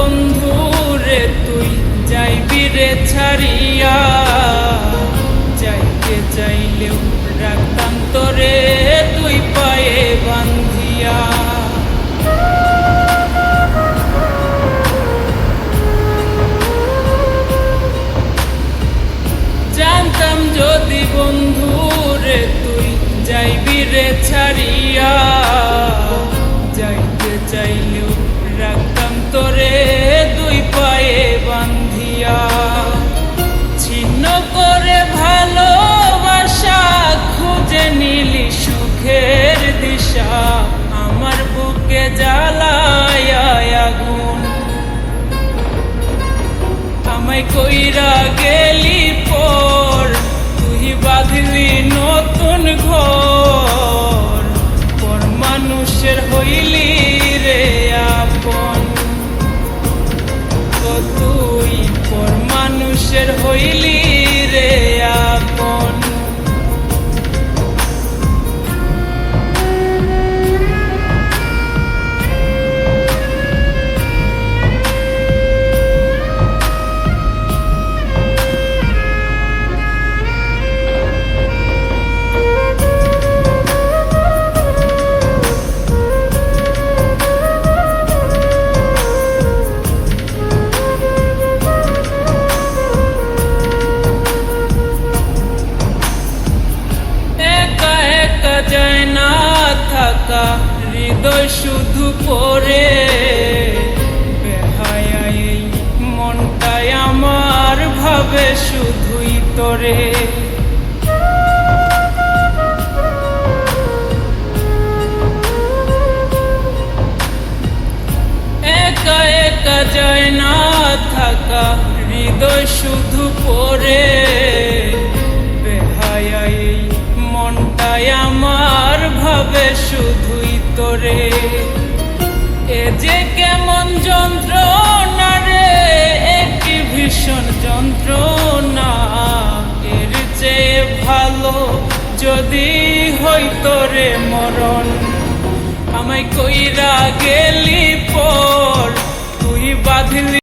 বন্ধু রে তুই যাইবি রে ছাড়িয়া, যাইতে চাইলেও রাখতাম তোরে তুই পায়ে বান্ধিয়া। জানতাম যদি বন্ধু রে তুই যাইবি রে ছাড়িয়া, যাইতে চাইলেও রাখতাম তোরে দুই পায়ে বান্ধিয়া। ছিন্ন করে ভালোবাসা খুঁজে নিলি সুখের দিশা, আমার বুকে জ্বালায় আগুন। আমায় কইরা গেলি পর তুই বাঁধলি নতুন ঘর, পর মানুষের হইলি রে আপন। তো তুই পর মানুষের হইলি রে আপন। যায় না থাকা হৃদয় শুধু পড়ে, বেহায়া এই মনটাই আমার ভাবে শুধুই তোরে। একা একা যায় না থাকা হৃদয় শুধু পড়ে, বেহায়া এই মনটাই আমার ভাবে শুধুই তোরে। এ যে কেমন যন্ত্রণা রে, একটি ভীষণ যন্ত্রণা। এর চেয়ে ভালো যদি হইতো রে মরণ। আমায় কইরা গেলি পর তুই বাঁধলি